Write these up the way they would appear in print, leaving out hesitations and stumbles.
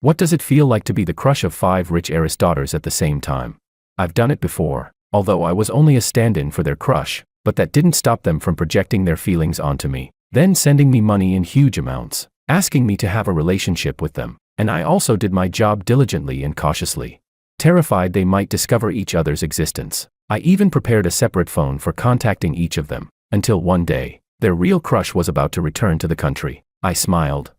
What does it feel like to be the crush of 5 rich heiress daughters at the same time? I've done it before, although I was only a stand-in for their crush, but that didn't stop them from projecting their feelings onto me, then sending me money in huge amounts, asking me to have a relationship with them, and I also did my job diligently and cautiously. Terrified they might discover each other's existence, I even prepared a separate phone for contacting each of them, until one day, their real crush was about to return to the country. I smiled.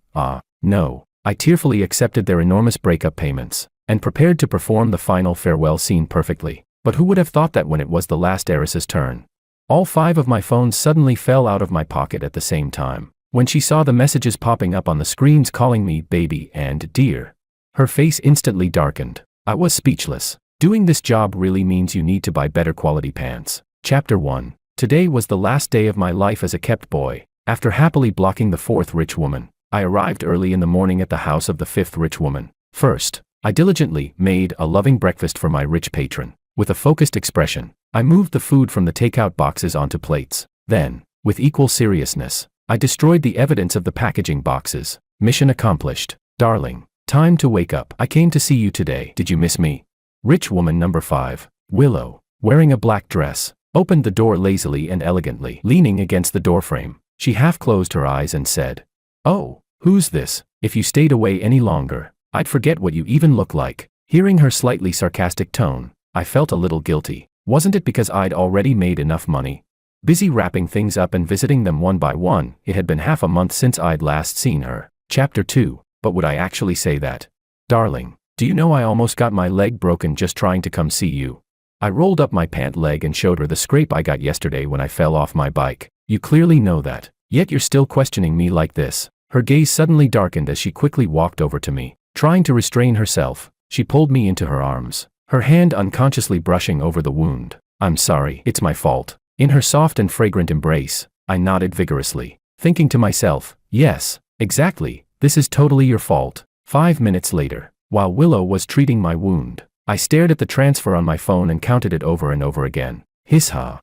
No. I tearfully accepted their enormous breakup payments, and prepared to perform the final farewell scene perfectly. But who would have thought that when it was the last heiress's turn? All 5 of my phones suddenly fell out of my pocket at the same time. When she saw the messages popping up on the screens calling me baby and dear, her face instantly darkened. I was speechless. Doing this job really means you need to buy better quality pants. Chapter 1. Today was the last day of my life as a kept boy. After happily blocking the 4th rich woman, I arrived early in the morning at the house of the 5th rich woman. First, I diligently made a loving breakfast for my rich patron. With a focused expression, I moved the food from the takeout boxes onto plates. Then, with equal seriousness, I destroyed the evidence of the packaging boxes. Mission accomplished. Darling, time to wake up. I came to see you today. Did you miss me? Rich woman number 5, Willow, wearing a black dress, opened the door lazily and elegantly. Leaning against the doorframe, she half closed her eyes and said, "Oh, who's this? If you stayed away any longer, I'd forget what you even look like." Hearing her slightly sarcastic tone, I felt a little guilty. Wasn't it because I'd already made enough money? Busy wrapping things up and visiting them one by one, it had been half a month since I'd last seen her. Chapter 2. But would I actually say that? Darling, do you know I almost got my leg broken just trying to come see you? I rolled up my pant leg and showed her the scrape I got yesterday when I fell off my bike. You clearly know that, yet you're still questioning me like this. Her gaze suddenly darkened as she quickly walked over to me. Trying to restrain herself, she pulled me into her arms, her hand unconsciously brushing over the wound. "I'm sorry, it's my fault." In her soft and fragrant embrace, I nodded vigorously, thinking to myself, yes, exactly, this is totally your fault. 5 minutes later, while Willow was treating my wound, I stared at the transfer on my phone and counted it over and over again. Hiss-ha,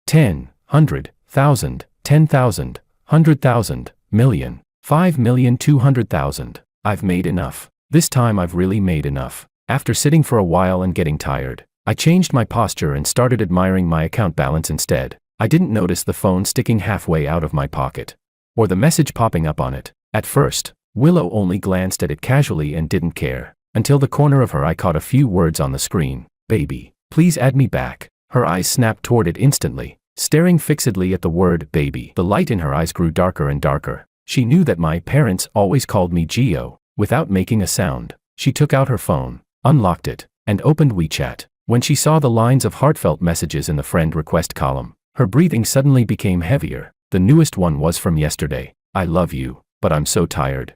10, 100, 1,000, 10,000, 100,000, million, 5,200,000. I've made enough. This time I've really made enough. After sitting for a while and getting tired, I changed my posture and started admiring my account balance instead. I didn't notice the phone sticking halfway out of my pocket, or the message popping up on it. At first, Willow only glanced at it casually and didn't care, until the corner of her eye caught a few words on the screen. "Baby, please add me back." Her eyes snapped toward it instantly, staring fixedly at the word baby. The light in her eyes grew darker and darker. She knew that my parents always called me Gio. Without making a sound, she took out her phone, unlocked it, and opened WeChat. When she saw the lines of heartfelt messages in the friend request column, her breathing suddenly became heavier. The newest one was from yesterday. "I love you, but I'm so tired.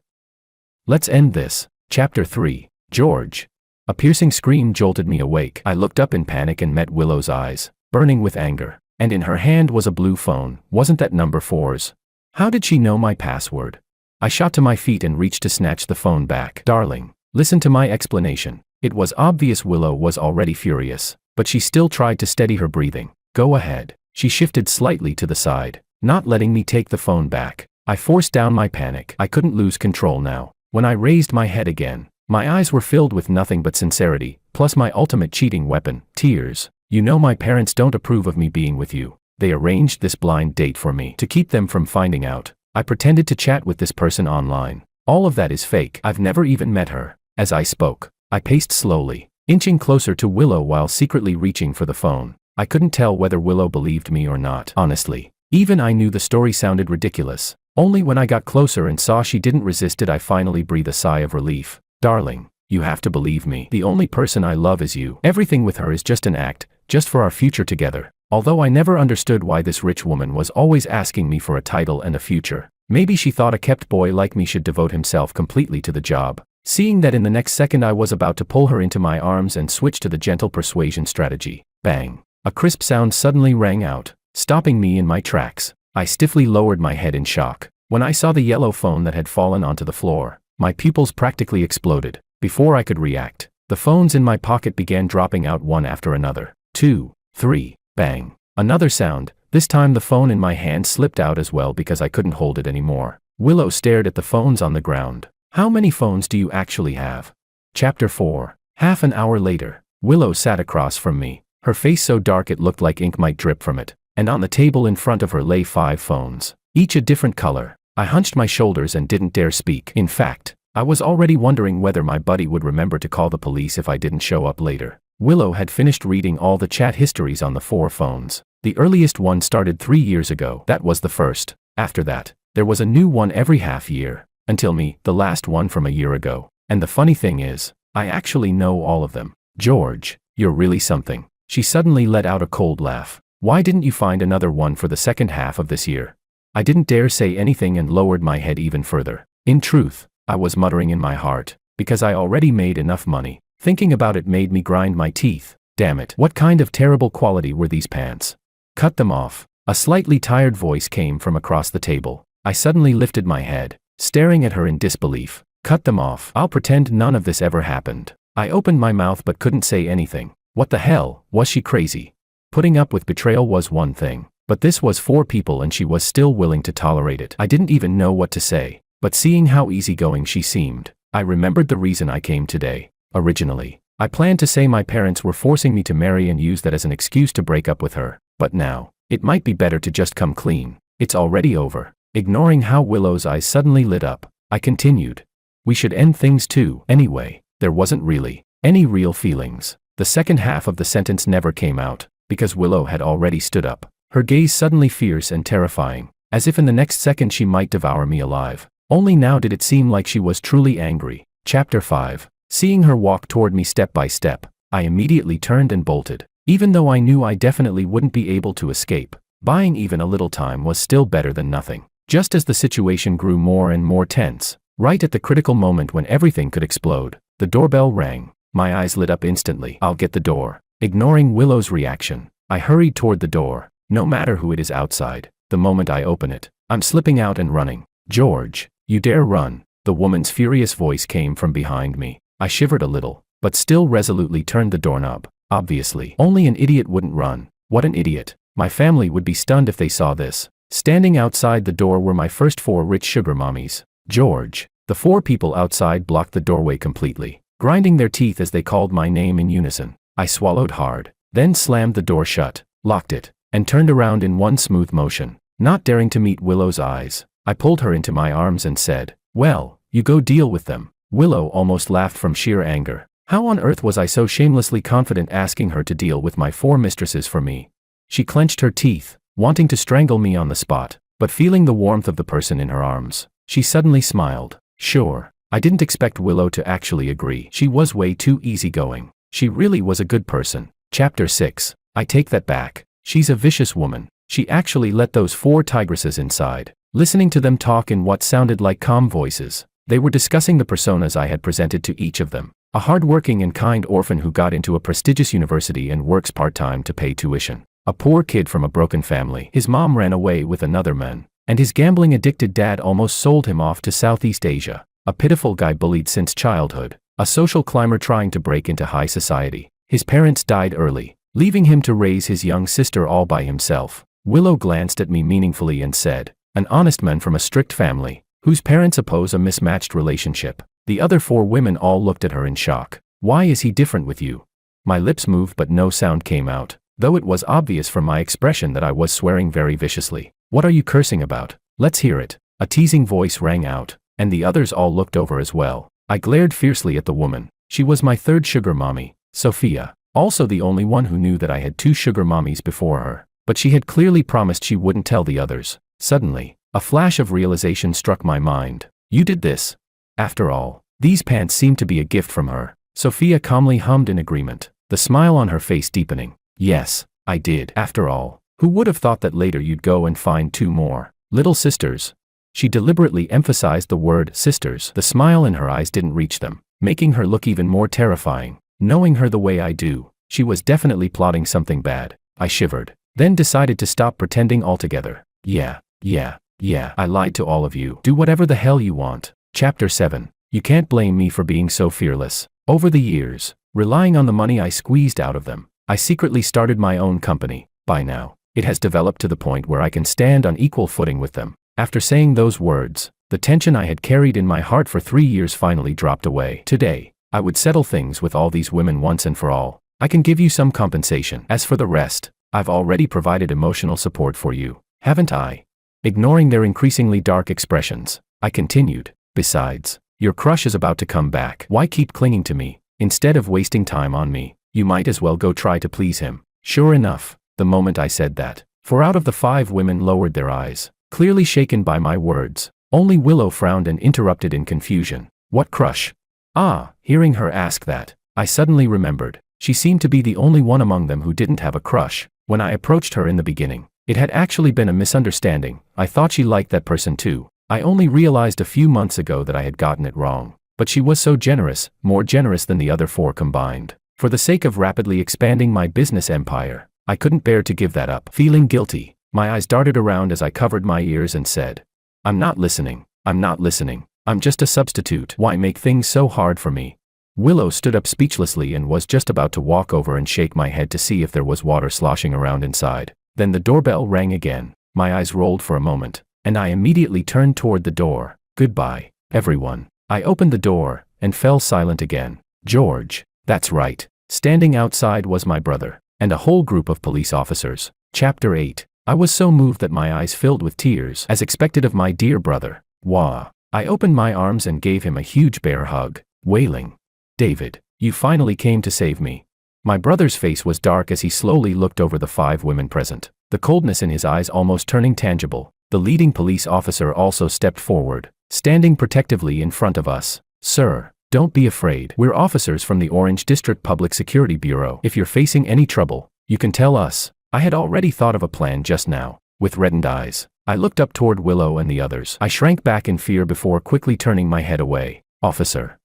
Let's end this." Chapter 3. George. A piercing scream jolted me awake. I looked up in panic and met Willow's eyes, burning with anger, and in her hand was a blue phone. Wasn't that number 4's? How did she know my password? I shot to my feet and reached to snatch the phone back. "Darling, listen to my explanation." It was obvious Willow was already furious, but she still tried to steady her breathing. "Go ahead." She shifted slightly to the side, not letting me take the phone back. I forced down my panic. I couldn't lose control now. When I raised my head again, my eyes were filled with nothing but sincerity, plus my ultimate cheating weapon, tears. "You know my parents don't approve of me being with you. They arranged this blind date for me to keep them from finding out. I pretended to chat with this person online. All of that is fake. I've never even met her." As I spoke, I paced slowly, inching closer to Willow while secretly reaching for the phone. I couldn't tell whether Willow believed me or not. Honestly, even I knew the story sounded ridiculous. Only when I got closer and saw she didn't resist did I finally breathe a sigh of relief. "Darling, you have to believe me. The only person I love is you. Everything with her is just an act, just for our future together." Although I never understood why this rich woman was always asking me for a title and a future. Maybe she thought a kept boy like me should devote himself completely to the job. Seeing that in the next second I was about to pull her into my arms and switch to the gentle persuasion strategy. Bang! A crisp sound suddenly rang out, stopping me in my tracks. I stiffly lowered my head in shock. When I saw the yellow phone that had fallen onto the floor, my pupils practically exploded. Before I could react, the phones in my pocket began dropping out one after another. 2, 3, bang. Another sound. This time the phone in my hand slipped out as well because I couldn't hold it anymore. Willow stared at the phones on the ground, How many phones do you actually have? Chapter 4. Half an hour later, Willow sat across from me, her face so dark it looked like ink might drip from it, and on the table in front of her lay 5 phones, each a different color. I hunched my shoulders and didn't dare speak. In fact, I was already wondering whether my buddy would remember to call the police if I didn't show up later. Willow had finished reading all the chat histories on the 4 phones. The earliest one started 3 years ago. That was the first. After that, there was a new one every half year, until me, the last one from a year ago. And the funny thing is, I actually know all of them. George, you're really something. She suddenly let out a cold laugh. Why didn't you find another one for the second half of this year? I didn't dare say anything and lowered my head even further. In truth, I was muttering in my heart, because I already made enough money. Thinking about it made me grind my teeth. Damn it, what kind of terrible quality were these pants? Cut them off. A slightly tired voice came from across the table. I suddenly lifted my head, staring at her in disbelief. Cut them off. I'll pretend none of this ever happened. I opened my mouth but couldn't say anything. What the hell, was she crazy? Putting up with betrayal was one thing, but this was 4 people and she was still willing to tolerate it. I didn't even know what to say, but seeing how easygoing she seemed, I remembered the reason I came today. Originally, I planned to say my parents were forcing me to marry and use that as an excuse to break up with her, but now, it might be better to just come clean. It's already over. Ignoring how Willow's eyes suddenly lit up, I continued. We should end things too. Anyway, there wasn't really any real feelings. The second half of the sentence never came out, because Willow had already stood up, her gaze suddenly fierce and terrifying, as if in the next second she might devour me alive. Only now did it seem like she was truly angry. Chapter 5. Seeing her walk toward me step by step, I immediately turned and bolted. Even though I knew I definitely wouldn't be able to escape, buying even a little time was still better than nothing. Just as the situation grew more and more tense, right at the critical moment when everything could explode, the doorbell rang. My eyes lit up instantly. I'll get the door. Ignoring Willow's reaction, I hurried toward the door. No matter who it is outside, the moment I open it, I'm slipping out and running. George, you dare run. The woman's furious voice came from behind me. I shivered a little, but still resolutely turned the doorknob. Obviously, only an idiot wouldn't run. What an idiot. My family would be stunned if they saw this. Standing outside the door were my first 4 rich sugar mommies. George. The 4 people outside blocked the doorway completely, grinding their teeth as they called my name in unison. I swallowed hard, then slammed the door shut, locked it, and turned around in one smooth motion. Not daring to meet Willow's eyes, I pulled her into my arms and said, "Well, you go deal with them." Willow almost laughed from sheer anger. How on earth was I so shamelessly confident asking her to deal with my 4 mistresses for me? She clenched her teeth, wanting to strangle me on the spot, but feeling the warmth of the person in her arms, she suddenly smiled. Sure, I didn't expect Willow to actually agree. She was way too easygoing. She really was a good person. Chapter 6. I take that back. She's a vicious woman. She actually let those 4 tigresses inside. Listening to them talk in what sounded like calm voices, they were discussing the personas I had presented to each of them. A hard-working and kind orphan who got into a prestigious university and works part-time to pay tuition. A poor kid from a broken family. His mom ran away with another man, and his gambling-addicted dad almost sold him off to Southeast Asia. A pitiful guy bullied since childhood. A social climber trying to break into high society. His parents died early, leaving him to raise his young sister all by himself. Willow glanced at me meaningfully and said, "An honest man from a strict family, whose parents oppose a mismatched relationship." The other 4 women all looked at her in shock. "Why is he different with you?" My lips moved but no sound came out, though it was obvious from my expression that I was swearing very viciously. "What are you cursing about? Let's hear it." A teasing voice rang out, and the others all looked over as well. I glared fiercely at the woman. She was my 3rd sugar mommy, Sophia, also the only one who knew that I had 2 sugar mommies before her, but she had clearly promised she wouldn't tell the others. Suddenly, a flash of realization struck my mind. You did this. After all, these pants seemed to be a gift from her. Sophia calmly hummed in agreement, the smile on her face deepening. Yes, I did. After all, who would have thought that later you'd go and find 2 more little sisters? She deliberately emphasized the word sisters. The smile in her eyes didn't reach them, making her look even more terrifying. Knowing her the way I do, she was definitely plotting something bad. I shivered, then decided to stop pretending altogether. Yeah, I lied to all of you. Do whatever the hell you want. Chapter 7. You can't blame me for being so fearless. Over the years, relying on the money I squeezed out of them, I secretly started my own company. By now, it has developed to the point where I can stand on equal footing with them. After saying those words, The tension I had carried in my heart for 3 years finally dropped away. Today, I would settle things with all these women once and for all. I can give you some compensation. As for the rest, I've already provided emotional support for you, haven't I? Ignoring their increasingly dark expressions, I continued. Besides, your crush is about to come back. Why keep clinging to me? Instead of wasting time on me, you might as well go try to please him. Sure enough, the moment I said that, 4 out of the 5 women lowered their eyes, clearly shaken by my words. Only Willow frowned and interrupted in confusion. What crush? Ah, hearing her ask that, I suddenly remembered. She seemed to be the only one among them who didn't have a crush. When I approached her in the beginning, it had actually been a misunderstanding. I thought she liked that person too. I only realized a few months ago that I had gotten it wrong. But she was so generous, more generous than the other 4 combined. For the sake of rapidly expanding my business empire, I couldn't bear to give that up. Feeling guilty, my eyes darted around as I covered my ears and said, I'm not listening. I'm just a substitute. Why make things so hard for me? Willow stood up speechlessly and was just about to walk over and shake my head to see if there was water sloshing around inside. Then the doorbell rang again. My eyes rolled for a moment, and I immediately turned toward the door. Goodbye, everyone. I opened the door, and fell silent again. George. That's right. Standing outside was my brother, and a whole group of police officers. Chapter 8. I was so moved that my eyes filled with tears, as expected of my dear brother. Wah. I opened my arms and gave him a huge bear hug, wailing. David, you finally came to save me. My brother's face was dark as he slowly looked over the 5 women present, the coldness in his eyes almost turning tangible. The leading police officer also stepped forward, standing protectively in front of us. Sir, don't be afraid. We're officers from the Orange District Public Security Bureau. If you're facing any trouble, you can tell us. I had already thought of a plan just now. With reddened eyes, I looked up toward Willow and the others. I shrank back in fear before quickly turning my head away. Officer.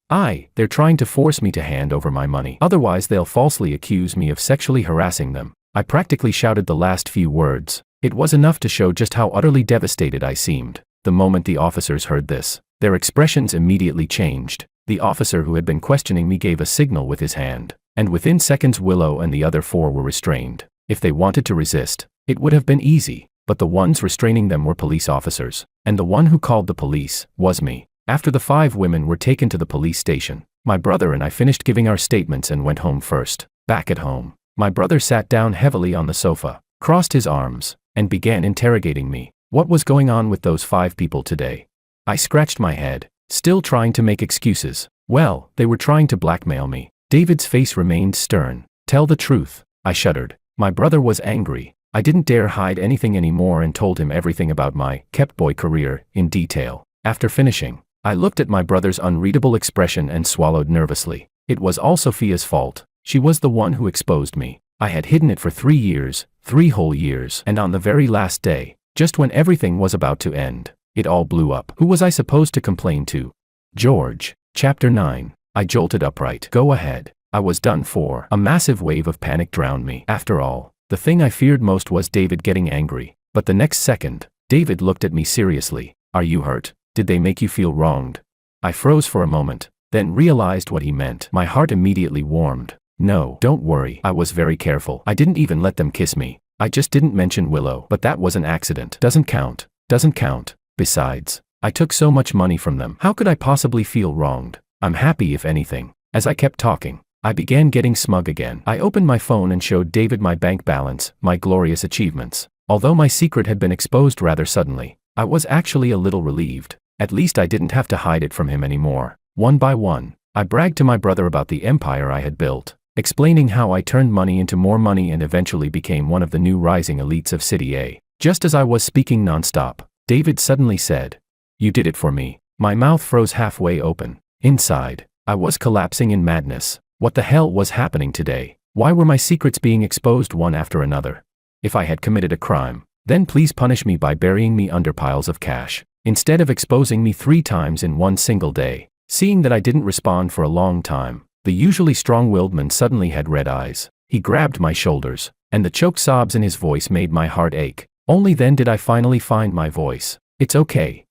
They're trying to force me to hand over my money. Otherwise they'll falsely accuse me of sexually harassing them. I practically shouted the last few words. It was enough to show just how utterly devastated I seemed. The moment the officers heard this, their expressions immediately changed. The officer who had been questioning me gave a signal with his hand, and within seconds Willow and the other 4 were restrained. If they wanted to resist, it would have been easy, but the ones restraining them were police officers, and the one who called the police was me. After the 5 women were taken to the police station, my brother and I finished giving our statements and went home first. Back at home, my brother sat down heavily on the sofa, crossed his arms, and began interrogating me. What was going on with those 5 people today? I scratched my head, still trying to make excuses. Well, they were trying to blackmail me. David's face remained stern. Tell the truth. I shuddered. My brother was angry. I didn't dare hide anything anymore and told him everything about my kept boy career in detail. After finishing, I looked at my brother's unreadable expression and swallowed nervously. It was all Sophia's fault. She was the one who exposed me. I had hidden it for 3 years, 3 whole years, and on the very last day, just when everything was about to end, it all blew up. Who was I supposed to complain to? George. Chapter 9. I jolted upright. Go ahead. I was done for. A massive wave of panic drowned me. After all, the thing I feared most was David getting angry. But the next second, David looked at me seriously. Are you hurt? Did they make you feel wronged? I froze for a moment, then realized what he meant. My heart immediately warmed. No, don't worry. I was very careful. I didn't even let them kiss me. I just didn't mention Willow. But that was an accident. Doesn't count. Doesn't count. Besides, I took so much money from them. How could I possibly feel wronged? I'm happy if anything. As I kept talking, I began getting smug again. I opened my phone and showed David my bank balance, my glorious achievements. Although my secret had been exposed rather suddenly, I was actually a little relieved. At least I didn't have to hide it from him anymore. One by one, I bragged to my brother about the empire I had built, explaining how I turned money into more money and eventually became one of the new rising elites of City A. Just as I was speaking nonstop, David suddenly said, "You did it for me." My mouth froze halfway open. Inside, I was collapsing in madness. What the hell was happening today? Why were my secrets being exposed one after another? If I had committed a crime, then please punish me by burying me under piles of cash, instead of exposing me 3 times in one single day. Seeing that I didn't respond for a long time, the usually strong-willed man suddenly had red eyes. He grabbed my shoulders, and the choked sobs in his voice made my heart ache. Only then did I finally find my voice. It's okay.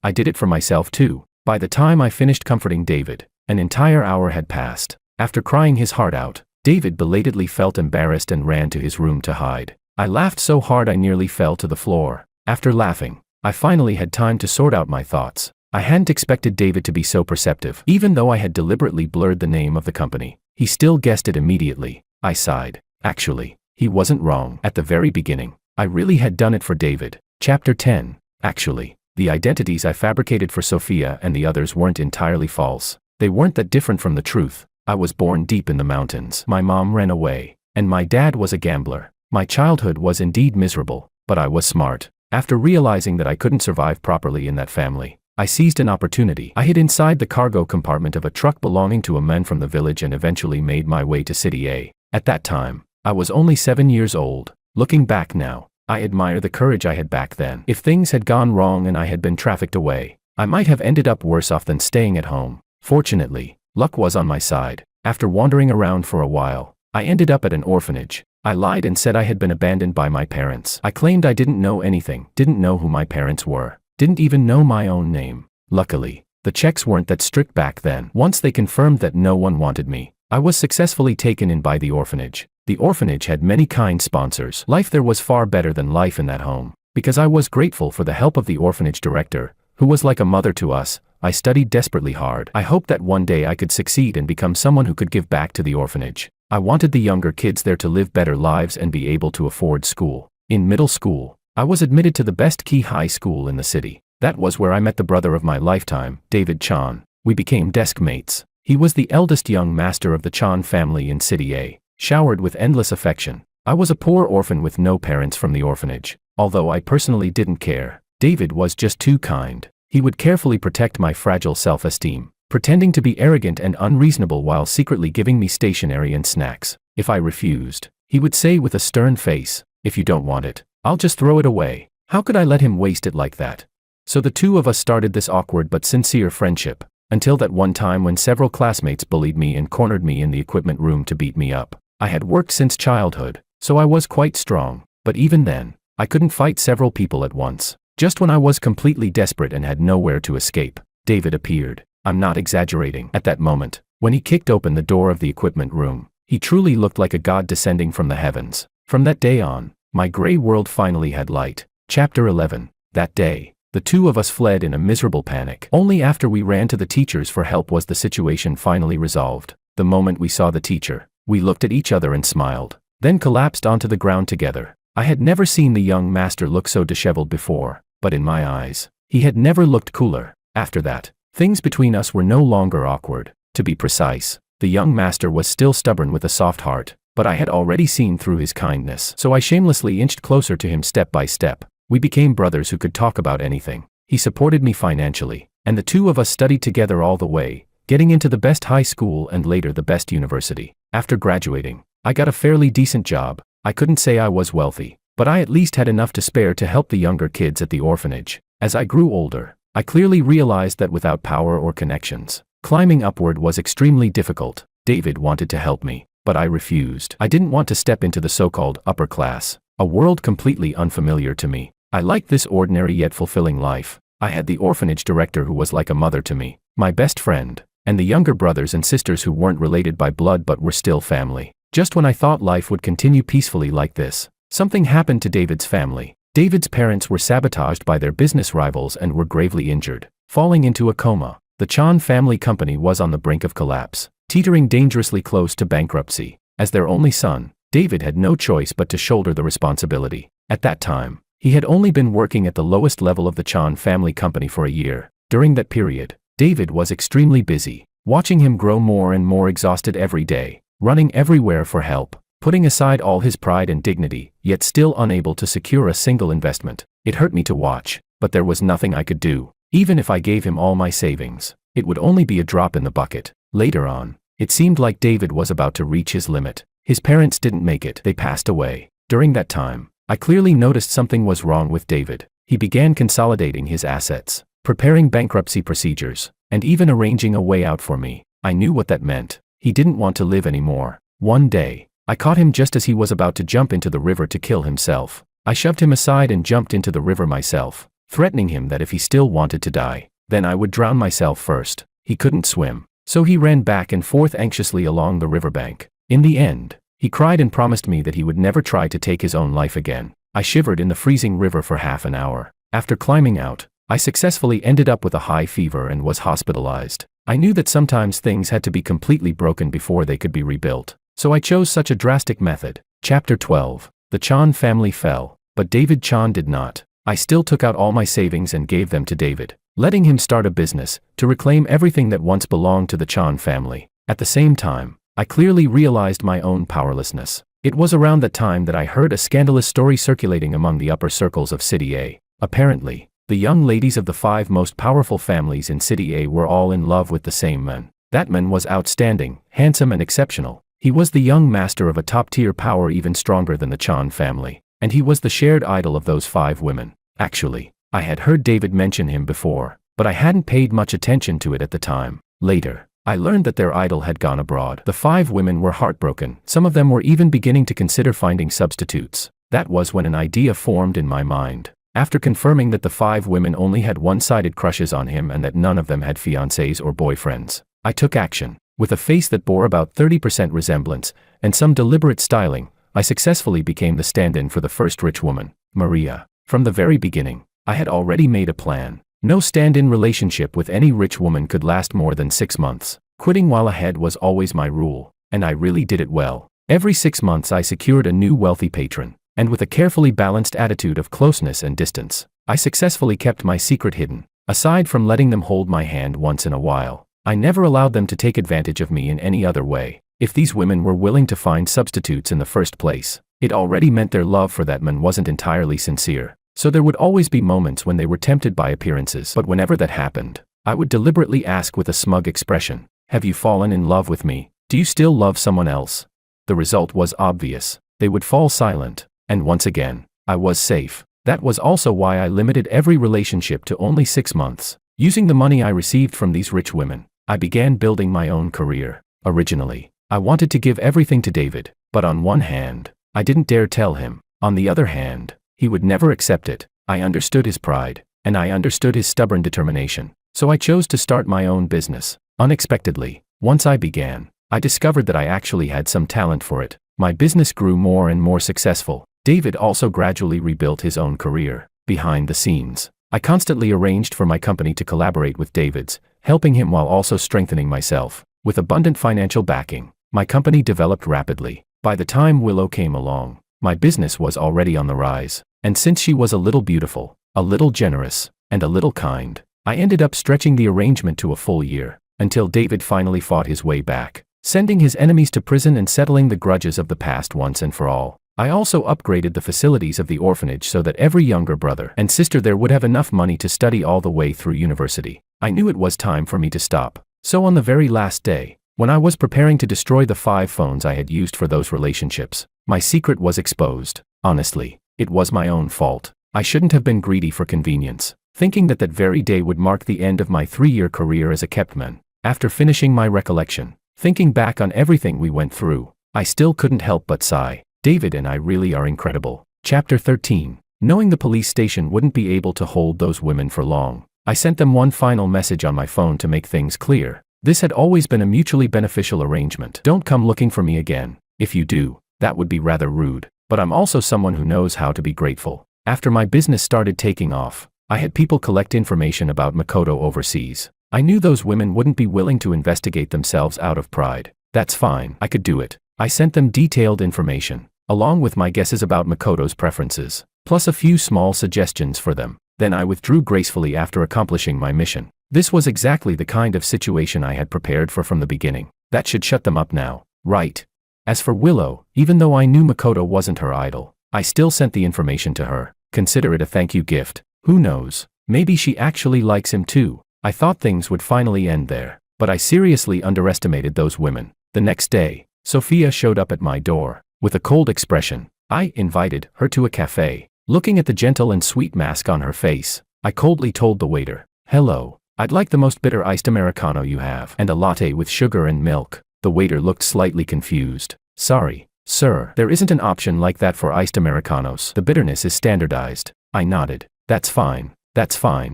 I did it for myself too. By the time I finished comforting David, an entire hour had passed. After crying his heart out, David belatedly felt embarrassed and ran to his room to hide. I laughed so hard I nearly fell to the floor. After laughing, I finally had time to sort out my thoughts. I hadn't expected David to be so perceptive. Even though I had deliberately blurred the name of the company, he still guessed it immediately. I sighed. Actually, he wasn't wrong. At the very beginning, I really had done it for David. Chapter 10. Actually, the identities I fabricated for Sophia and the others weren't entirely false. They weren't that different from the truth. I was born deep in the mountains. My mom ran away, and my dad was a gambler. My childhood was indeed miserable, but I was smart. After realizing that I couldn't survive properly in that family, I seized an opportunity. I hid inside the cargo compartment of a truck belonging to a man from the village and eventually made my way to City A. At that time, I was only 7 years old. Looking back now, I admire the courage I had back then. If things had gone wrong and I had been trafficked away, I might have ended up worse off than staying at home. Fortunately, luck was on my side. After wandering around for a while, I ended up at an orphanage. I lied and said I had been abandoned by my parents. I claimed I didn't know anything, didn't know who my parents were, didn't even know my own name. Luckily, the checks weren't that strict back then. Once they confirmed that no one wanted me, I was successfully taken in by the orphanage. The orphanage had many kind sponsors. Life there was far better than life in that home. Because I was grateful for the help of the orphanage director, who was like a mother to us, I studied desperately hard. I hoped that one day I could succeed and become someone who could give back to the orphanage. I wanted the younger kids there to live better lives and be able to afford school. In middle school, I was admitted to the best key high school in the city. That was where I met the brother of my lifetime, David Chan. We became desk mates. He was the eldest young master of the Chan family in City A, showered with endless affection. I was a poor orphan with no parents from the orphanage. Although I personally didn't care, David was just too kind. He would carefully protect my fragile self-esteem, pretending to be arrogant and unreasonable while secretly giving me stationery and snacks. If I refused, he would say with a stern face, "If you don't want it, I'll just throw it away." How could I let him waste it like that? So the two of us started this awkward but sincere friendship, until that one time when several classmates bullied me and cornered me in the equipment room to beat me up. I had worked since childhood, so I was quite strong, but even then, I couldn't fight several people at once. Just when I was completely desperate and had nowhere to escape, David appeared. I'm not exaggerating. At that moment, when he kicked open the door of the equipment room, he truly looked like a god descending from the heavens. From that day on, my gray world finally had light. Chapter 11. That day, the two of us fled in a miserable panic. Only after we ran to the teachers for help was the situation finally resolved. The moment we saw the teacher, we looked at each other and smiled, then collapsed onto the ground together. I had never seen the young master look so disheveled before, but in my eyes, he had never looked cooler. After that, things between us were no longer awkward. To be precise, the young master was still stubborn with a soft heart, but I had already seen through his kindness. So I shamelessly inched closer to him step by step. We became brothers who could talk about anything. He supported me financially, and the two of us studied together all the way, getting into the best high school and later the best university. After graduating, I got a fairly decent job. I couldn't say I was wealthy, but I at least had enough to spare to help the younger kids at the orphanage. As I grew older, I clearly realized that without power or connections, climbing upward was extremely difficult. David wanted to help me, but I refused. I didn't want to step into the so-called upper class, a world completely unfamiliar to me. I liked this ordinary yet fulfilling life. I had the orphanage director who was like a mother to me, my best friend, and the younger brothers and sisters who weren't related by blood but were still family. Just when I thought life would continue peacefully like this, something happened to David's family. David's parents were sabotaged by their business rivals and were gravely injured, falling into a coma. The Chan family company was on the brink of collapse, teetering dangerously close to bankruptcy. As their only son, David had no choice but to shoulder the responsibility. At that time, he had only been working at the lowest level of the Chan family company for a year. During that period, David was extremely busy, watching him grow more and more exhausted every day, running everywhere for help, putting aside all his pride and dignity, yet still unable to secure a single investment. It hurt me to watch, but there was nothing I could do. Even if I gave him all my savings, it would only be a drop in the bucket. Later on, it seemed like David was about to reach his limit. His parents didn't make it. They passed away. During that time, I clearly noticed something was wrong with David. He began consolidating his assets, preparing bankruptcy procedures, and even arranging a way out for me. I knew what that meant. He didn't want to live anymore. One day, I caught him just as he was about to jump into the river to kill himself. I shoved him aside and jumped into the river myself, threatening him that if he still wanted to die, then I would drown myself first. He couldn't swim, so he ran back and forth anxiously along the riverbank. In the end, he cried and promised me that he would never try to take his own life again. I shivered in the freezing river for half an hour. After climbing out, I successfully ended up with a high fever and was hospitalized. I knew that sometimes things had to be completely broken before they could be rebuilt, so I chose such a drastic method. Chapter 12. The Chan family fell, but David Chan did not. I still took out all my savings and gave them to David, letting him start a business to reclaim everything that once belonged to the Chan family. At the same time, I clearly realized my own powerlessness. It was around that time that I heard a scandalous story circulating among the upper circles of City A. Apparently, the young ladies of the 5 most powerful families in City A were all in love with the same man. That man was outstanding, handsome and exceptional. He was the young master of a top-tier power even stronger than the Chan family, and he was the shared idol of those 5 women. Actually, I had heard David mention him before, but I hadn't paid much attention to it at the time. Later, I learned that their idol had gone abroad. The 5 women were heartbroken. Some of them were even beginning to consider finding substitutes. That was when an idea formed in my mind. After confirming that the 5 women only had one-sided crushes on him and that none of them had fiancés or boyfriends, I took action. With a face that bore about 30% resemblance and some deliberate styling, I successfully became the stand-in for the first rich woman, Maria. From the very beginning, I had already made a plan. No stand-in relationship with any rich woman could last more than 6 months. Quitting while ahead was always my rule, and I really did it well. Every 6 months I secured a new wealthy patron, and with a carefully balanced attitude of closeness and distance, I successfully kept my secret hidden. Aside from letting them hold my hand once in a while, I never allowed them to take advantage of me in any other way. If these women were willing to find substitutes in the first place, it already meant their love for that man wasn't entirely sincere. So there would always be moments when they were tempted by appearances. But whenever that happened, I would deliberately ask with a smug expression, "Have you fallen in love with me? Do you still love someone else?" The result was obvious. They would fall silent. And once again, I was safe. That was also why I limited every relationship to only 6 months. Using the money I received from these rich women, I began building my own career. Originally, I wanted to give everything to David, but on one hand, I didn't dare tell him. On the other hand, he would never accept it. I understood his pride, and I understood his stubborn determination. So I chose to start my own business. Unexpectedly, once I began, I discovered that I actually had some talent for it. My business grew more and more successful. David also gradually rebuilt his own career. Behind the scenes, I constantly arranged for my company to collaborate with David's, helping him while also strengthening myself. With abundant financial backing, my company developed rapidly. By the time Willow came along, my business was already on the rise. And since she was a little beautiful, a little generous, and a little kind, I ended up stretching the arrangement to a full year, until David finally fought his way back, sending his enemies to prison and settling the grudges of the past once and for all. I also upgraded the facilities of the orphanage so that every younger brother and sister there would have enough money to study all the way through university. I knew it was time for me to stop. So on the very last day, when I was preparing to destroy the 5 phones I had used for those relationships, my secret was exposed. Honestly, it was my own fault. I shouldn't have been greedy for convenience, thinking that that very day would mark the end of my 3-year career as a kept man. After finishing my recollection, thinking back on everything we went through, I still couldn't help but sigh. David and I really are incredible. Chapter 13. Knowing the police station wouldn't be able to hold those women for long, I sent them one final message on my phone to make things clear. This had always been a mutually beneficial arrangement. Don't come looking for me again. If you do, that would be rather rude. But I'm also someone who knows how to be grateful. After my business started taking off, I had people collect information about Makoto overseas. I knew those women wouldn't be willing to investigate themselves out of pride. That's fine, I could do it. I sent them detailed information, along with my guesses about Makoto's preferences, plus a few small suggestions for them. Then I withdrew gracefully after accomplishing my mission. This was exactly the kind of situation I had prepared for from the beginning. That should shut them up now, right? As for Willow, even though I knew Makoto wasn't her idol, I still sent the information to her. Consider it a thank you gift. Who knows, maybe she actually likes him too. I thought things would finally end there, but I seriously underestimated those women. The next day, Sophia showed up at my door. With a cold expression, I invited her to a cafe. Looking at the gentle and sweet mask on her face, I coldly told the waiter, "Hello, I'd like the most bitter iced Americano you have, and a latte with sugar and milk." The waiter looked slightly confused. "Sorry, sir, there isn't an option like that for iced Americanos. The bitterness is standardized." I nodded. That's fine.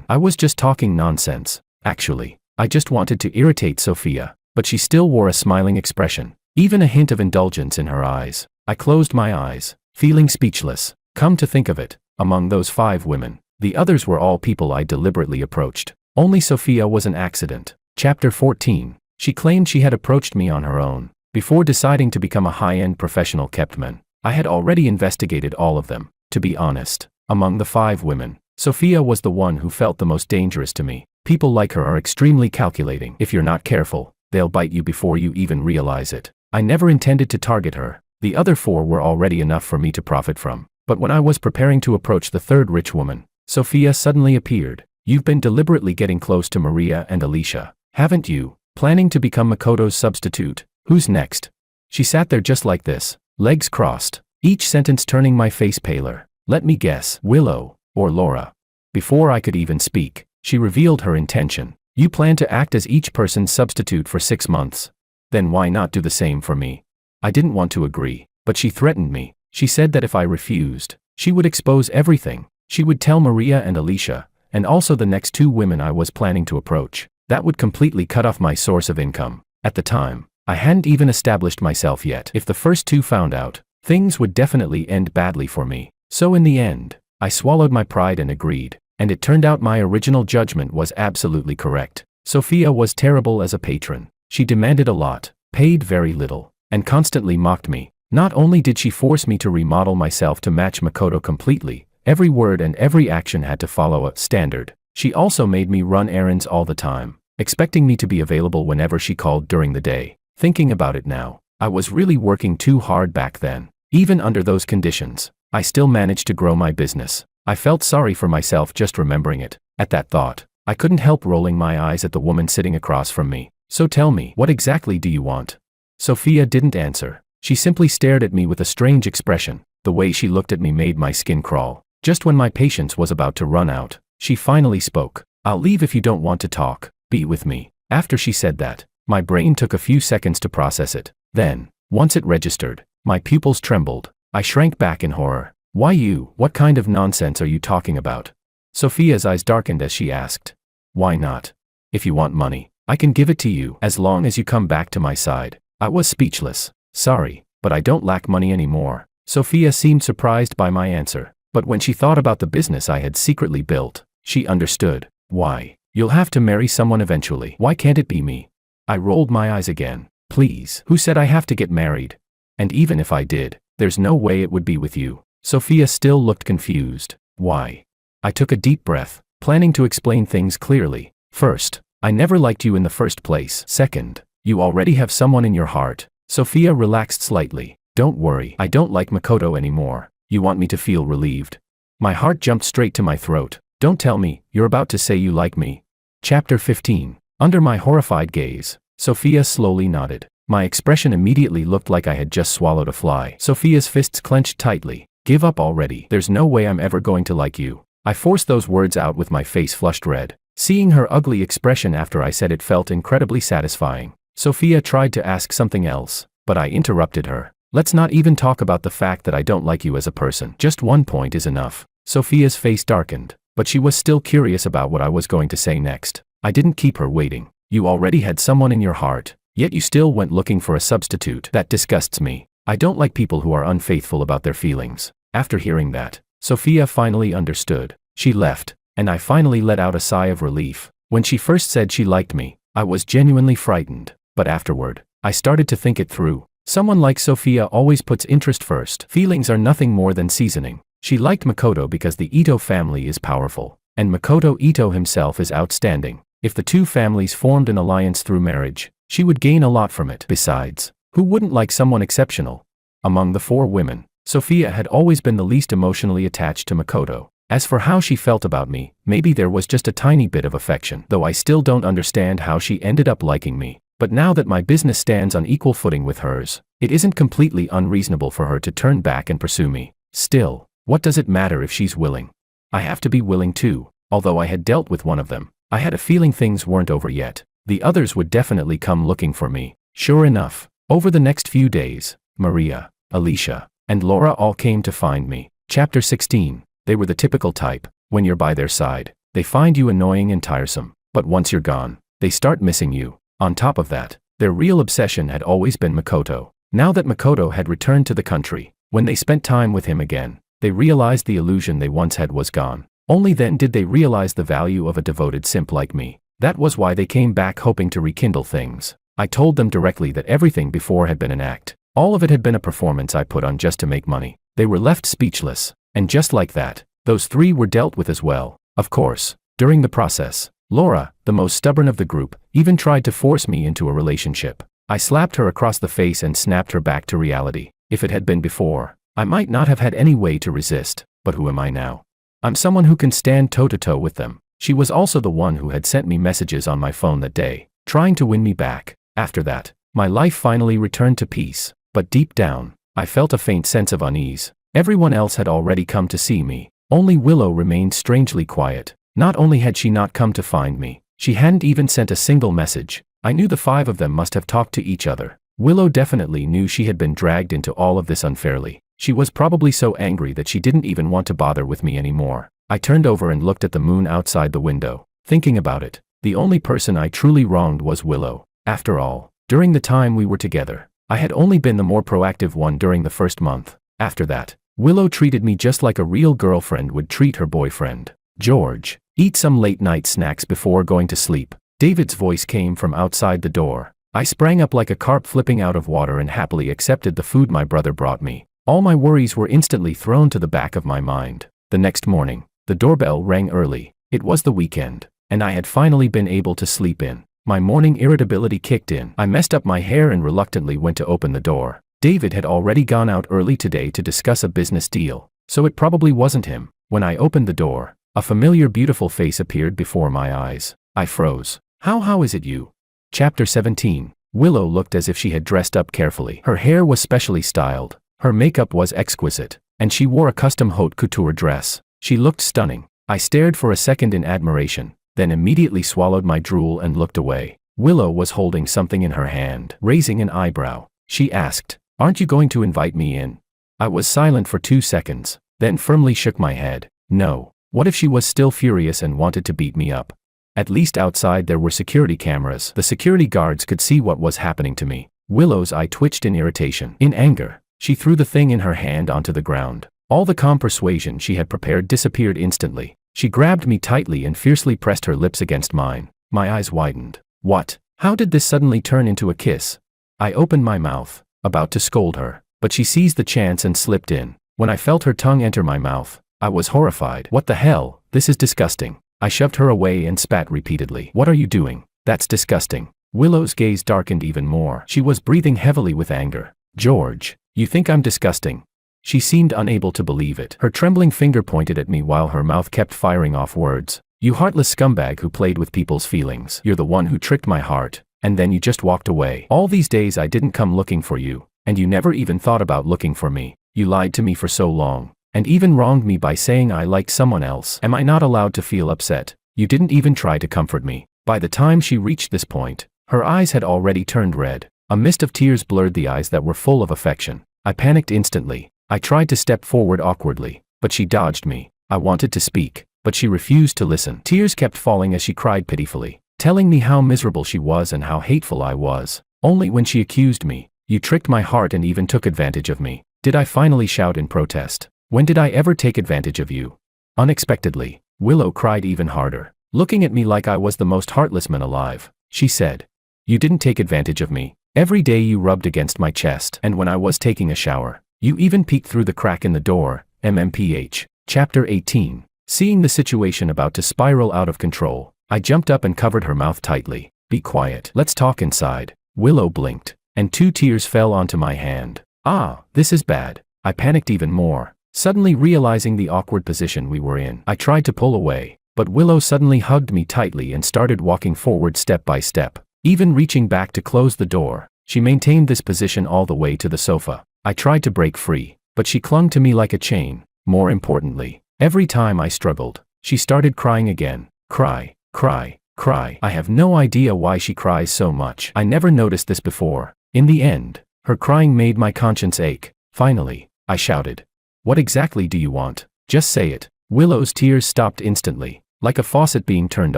I was just talking nonsense. Actually, I just wanted to irritate Sophia, but she still wore a smiling expression, even a hint of indulgence in her eyes. I closed my eyes, feeling speechless. Come to think of it, among those 5 women, The others were all people I deliberately approached. Only Sophia was an accident. Chapter 14. She claimed she had approached me on her own. Before deciding to become a high-end professional keptman, I had already investigated all of them. To be honest, among the 5 women, Sophia was the one who felt the most dangerous to me. People like her are extremely calculating. If you're not careful, they'll bite you before you even realize it. I never intended to target her. The other 4 were already enough for me to profit from. But when I was preparing to approach the 3rd rich woman, Sophia suddenly appeared. You've been deliberately getting close to Maria and Alicia, haven't you? Planning to become Makoto's substitute. Who's next? She sat there just like this, legs crossed, each sentence turning my face paler. Let me guess, Willow, or Laura. Before I could even speak, she revealed her intention. You plan to act as each person's substitute for 6 months. Then why not do the same for me? I didn't want to agree, but she threatened me. She said that if I refused, she would expose everything. She would tell Maria and Alicia, and also the next 2 women I was planning to approach. That would completely cut off my source of income. At the time, I hadn't even established myself yet. If the first 2 found out, things would definitely end badly for me. So in the end, I swallowed my pride and agreed, and it turned out my original judgment was absolutely correct. Sophia was terrible as a patron. She demanded a lot, paid very little, and constantly mocked me. Not only did she force me to remodel myself to match Makoto completely, every word and every action had to follow a standard. She also made me run errands all the time, expecting me to be available whenever she called during the day. Thinking about it now, I was really working too hard back then. Even under those conditions, I still managed to grow my business. I felt sorry for myself just remembering it. At that thought, I couldn't help rolling my eyes at the woman sitting across from me. So tell me, what exactly do you want? Sophia didn't answer. She simply stared at me with a strange expression. The way she looked at me made my skin crawl. Just when my patience was about to run out, she finally spoke. I'll leave if you don't want to talk. Be with me. After she said that, my brain took a few seconds to process it. Then, once it registered, my pupils trembled. I shrank back in horror. Why you? What kind of nonsense are you talking about? Sophia's eyes darkened as she asked. Why not? If you want money, I can give it to you as long as you come back to my side. I was speechless. Sorry, but I don't lack money anymore. Sophia seemed surprised by my answer. But when she thought about the business I had secretly built, she understood. Why? You'll have to marry someone eventually. Why can't it be me? I rolled my eyes again. Please, who said I have to get married? And even if I did, there's no way it would be with you. Sophia still looked confused. Why? I took a deep breath, planning to explain things clearly. First, I never liked you in the first place. Second, you already have someone in your heart. Sophia relaxed slightly. Don't worry, I don't like Makoto anymore. You want me to feel relieved? My heart jumped straight to my throat. Don't tell me, you're about to say you like me. Chapter 15. Under my horrified gaze, Sophia slowly nodded. My expression immediately looked like I had just swallowed a fly. Sophia's fists clenched tightly. Give up already. There's no way I'm ever going to like you. I forced those words out with my face flushed red. Seeing her ugly expression after I said it felt incredibly satisfying. Sophia tried to ask something else, but I interrupted her. Let's not even talk about the fact that I don't like you as a person. Just one point is enough. Sophia's face darkened, but she was still curious about what I was going to say next. I didn't keep her waiting. You already had someone in your heart, yet you still went looking for a substitute. That disgusts me. I don't like people who are unfaithful about their feelings. After hearing that, Sophia finally understood. She left, and I finally let out a sigh of relief. When she first said she liked me, I was genuinely frightened, but afterward, I started to think it through. Someone like Sophia always puts interest first. Feelings are nothing more than seasoning. She liked Makoto because the Ito family is powerful, and Makoto Ito himself is outstanding. If the two families formed an alliance through marriage, she would gain a lot from it. Besides, who wouldn't like someone exceptional? Among the 4 women, Sophia had always been the least emotionally attached to Makoto. As for how she felt about me, maybe there was just a tiny bit of affection, though I still don't understand how she ended up liking me. But now that my business stands on equal footing with hers, it isn't completely unreasonable for her to turn back and pursue me. Still, what does it matter if she's willing? I have to be willing too. Although I had dealt with one of them, I had a feeling things weren't over yet. The others would definitely come looking for me. Sure enough, over the next few days, Maria, Alicia, and Laura all came to find me. Chapter 16. They were the typical type. When you're by their side, they find you annoying and tiresome. But once you're gone, they start missing you. On top of that, their real obsession had always been Makoto. Now that Makoto had returned to the country, when they spent time with him again, they realized the illusion they once had was gone. Only then did they realize the value of a devoted simp like me. That was why they came back hoping to rekindle things. I told them directly that everything before had been an act. All of it had been a performance I put on just to make money. They were left speechless. And just like that, those three were dealt with as well. Of course, during the process, Laura, the most stubborn of the group, even tried to force me into a relationship. I slapped her across the face and snapped her back to reality. If it had been before, I might not have had any way to resist, but who am I now? I'm someone who can stand toe-to-toe with them. She was also the one who had sent me messages on my phone that day, trying to win me back. After that, my life finally returned to peace, but deep down, I felt a faint sense of unease. Everyone else had already come to see me. Only Willow remained strangely quiet. Not only had she not come to find me, she hadn't even sent a single message. I knew the five of them must have talked to each other. Willow definitely knew she had been dragged into all of this unfairly. She was probably so angry that she didn't even want to bother with me anymore. I turned over and looked at the moon outside the window. Thinking about it, the only person I truly wronged was Willow. After all, during the time we were together, I had only been the more proactive one during the first month. After that, Willow treated me just like a real girlfriend would treat her boyfriend. George, eat some late-night snacks before going to sleep. David's voice came from outside the door. I sprang up like a carp flipping out of water and happily accepted the food my brother brought me. All my worries were instantly thrown to the back of my mind. The next morning, the doorbell rang early. It was the weekend, and I had finally been able to sleep in. My morning irritability kicked in. I messed up my hair and reluctantly went to open the door. David had already gone out early today to discuss a business deal, so it probably wasn't him. When I opened the door, a familiar beautiful face appeared before my eyes. I froze. How is it you? Chapter 17. Willow looked as if she had dressed up carefully. Her hair was specially styled. Her makeup was exquisite, and she wore a custom haute couture dress. She looked stunning. I stared for a second in admiration, then immediately swallowed my drool and looked away. Willow was holding something in her hand. Raising an eyebrow, she asked, "Aren't you going to invite me in?" I was silent for 2 seconds, then firmly shook my head. No. What if she was still furious and wanted to beat me up? At least outside there were security cameras. The security guards could see what was happening to me. Willow's eye twitched in irritation. In anger, she threw the thing in her hand onto the ground. All the calm persuasion she had prepared disappeared instantly. She grabbed me tightly and fiercely pressed her lips against mine. My eyes widened. What? How did this suddenly turn into a kiss? I opened my mouth, about to scold her, but she seized the chance and slipped in. When I felt her tongue enter my mouth, I was horrified. What the hell? This is disgusting. I shoved her away and spat repeatedly. What are you doing? That's disgusting. Willow's gaze darkened even more. She was breathing heavily with anger. George, you think I'm disgusting? She seemed unable to believe it. Her trembling finger pointed at me while her mouth kept firing off words. You heartless scumbag who played with people's feelings. You're the one who tricked my heart, and then you just walked away. All these days I didn't come looking for you, and you never even thought about looking for me. You lied to me for so long, and even wronged me by saying I liked someone else. Am I not allowed to feel upset? You didn't even try to comfort me. By the time she reached this point, her eyes had already turned red. A mist of tears blurred the eyes that were full of affection. I panicked instantly. I tried to step forward awkwardly, but she dodged me. I wanted to speak, but she refused to listen. Tears kept falling as she cried pitifully, telling me how miserable she was and how hateful I was. Only when she accused me, you tricked my heart and even took advantage of me, did I finally shout in protest. When did I ever take advantage of you? Unexpectedly, Willow cried even harder, looking at me like I was the most heartless man alive. She said, you didn't take advantage of me. Every day you rubbed against my chest, and when I was taking a shower, you even peeked through the crack in the door. MMPH. Chapter 18. Seeing the situation about to spiral out of control, I jumped up and covered her mouth tightly. Be quiet. Let's talk inside. Willow blinked, and 2 tears fell onto my hand. Ah, this is bad. I panicked even more, suddenly realizing the awkward position we were in. I tried to pull away, but Willow suddenly hugged me tightly and started walking forward step by step. Even reaching back to close the door, she maintained this position all the way to the sofa. I tried to break free, but she clung to me like a chain. More importantly, every time I struggled, she started crying again. Cry, cry, cry. I have no idea why she cries so much. I never noticed this before. In the end, her crying made my conscience ache. Finally, I shouted, what exactly do you want? Just say it. Willow's tears stopped instantly, like a faucet being turned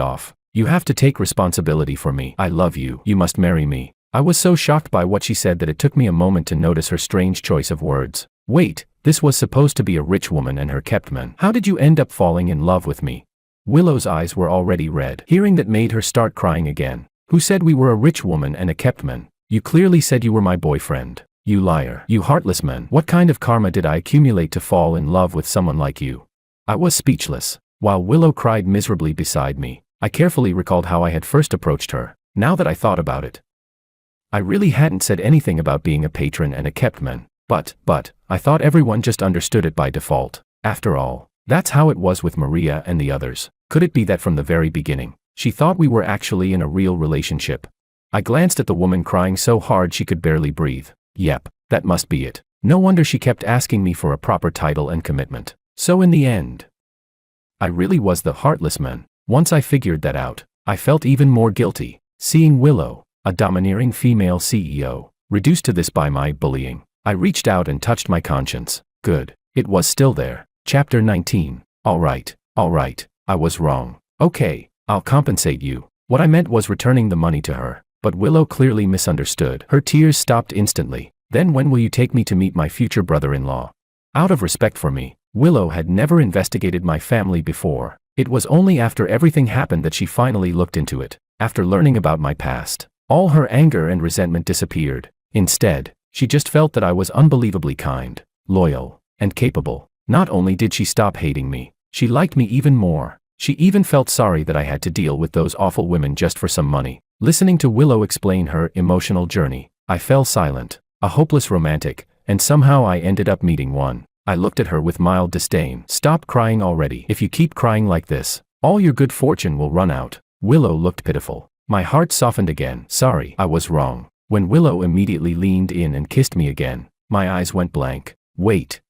off. You have to take responsibility for me. I love you. You must marry me. I was so shocked by what she said that it took me a moment to notice her strange choice of words. Wait, this was supposed to be a rich woman and her kept man. How did you end up falling in love with me? Willow's eyes were already red. Hearing that made her start crying again. Who said we were a rich woman and a kept man? You clearly said you were my boyfriend. You liar. You heartless man. What kind of karma did I accumulate to fall in love with someone like you? I was speechless. While Willow cried miserably beside me, I carefully recalled how I had first approached her. Now that I thought about it, I really hadn't said anything about being a patron and a kept man. But, I thought everyone just understood it by default. After all, that's how it was with Maria and the others. Could it be that from the very beginning, she thought we were actually in a real relationship? I glanced at the woman crying so hard she could barely breathe. Yep, that must be it. No wonder she kept asking me for a proper title and commitment. So in the end, I really was the heartless man. Once I figured that out, I felt even more guilty, seeing Willow, a domineering female CEO, reduced to this by my bullying. I reached out and touched my conscience. Good. It was still there. Chapter 19. Alright, I was wrong. Okay, I'll compensate you. What I meant was returning the money to her, but Willow clearly misunderstood. Her tears stopped instantly. Then when will you take me to meet my future brother-in-law? Out of respect for me, Willow had never investigated my family before. It was only after everything happened that she finally looked into it. After learning about my past, all her anger and resentment disappeared. Instead, she just felt that I was unbelievably kind, loyal, and capable. Not only did she stop hating me, she liked me even more. She even felt sorry that I had to deal with those awful women just for some money. Listening to Willow explain her emotional journey, I fell silent, a hopeless romantic, and somehow I ended up meeting one. I looked at her with mild disdain. Stop crying already. If you keep crying like this, all your good fortune will run out. Willow looked pitiful. My heart softened again. Sorry, I was wrong. When Willow immediately leaned in and kissed me again, my eyes went blank. Wait.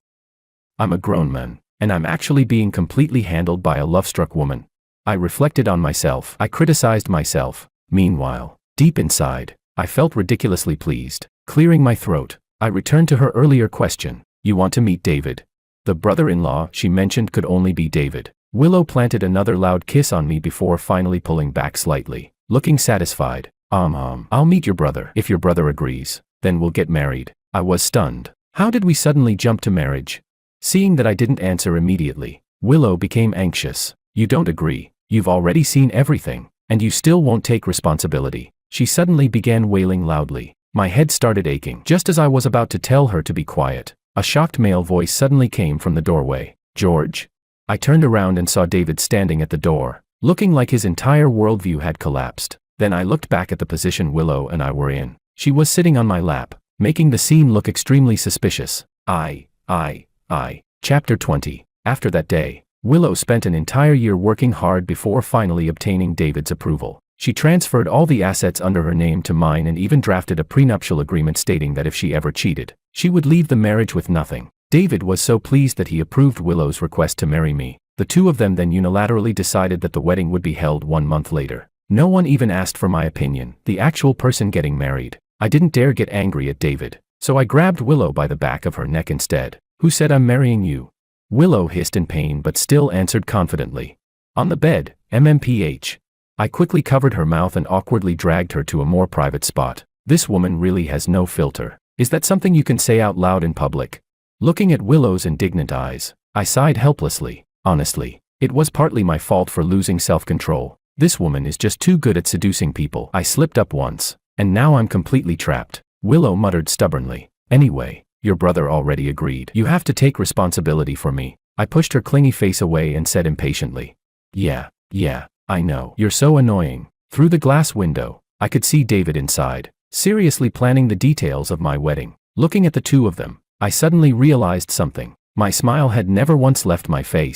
I'm a grown man, and I'm actually being completely handled by a love-struck woman. I reflected on myself. I criticized myself. Meanwhile, deep inside, I felt ridiculously pleased. Clearing my throat, I returned to her earlier question. You want to meet David? The brother-in-law she mentioned could only be David. Willow planted another loud kiss on me before finally pulling back slightly, looking satisfied. I'll meet your brother. If your brother agrees, then we'll get married. I was stunned. How did we suddenly jump to marriage? Seeing that I didn't answer immediately, Willow became anxious. You don't agree. You've already seen everything, and you still won't take responsibility. She suddenly began wailing loudly. My head started aching. Just as I was about to tell her to be quiet, a shocked male voice suddenly came from the doorway. George? I turned around and saw David standing at the door, looking like his entire worldview had collapsed. Then I looked back at the position Willow and I were in. She was sitting on my lap, making the scene look extremely suspicious. Chapter 20. After that day, Willow spent an entire year working hard before finally obtaining David's approval. She transferred all the assets under her name to mine and even drafted a prenuptial agreement stating that if she ever cheated, she would leave the marriage with nothing. David was so pleased that he approved Willow's request to marry me. The two of them then unilaterally decided that the wedding would be held 1 month later. No one even asked for my opinion, the actual person getting married. I didn't dare get angry at David, so I grabbed Willow by the back of her neck instead. Who said I'm marrying you? Willow hissed in pain but still answered confidently. On the bed, MMPH. I quickly covered her mouth and awkwardly dragged her to a more private spot. This woman really has no filter. Is that something you can say out loud in public? Looking at Willow's indignant eyes, I sighed helplessly. Honestly, it was partly my fault for losing self-control. This woman is just too good at seducing people. I slipped up once, and now I'm completely trapped. Willow muttered stubbornly. Anyway, your brother already agreed. You have to take responsibility for me. I pushed her clingy face away and said impatiently. Yeah, I know. You're so annoying. Through the glass window, I could see David inside, seriously planning the details of my wedding. Looking at the two of them, I suddenly realized something. My smile had never once left my face.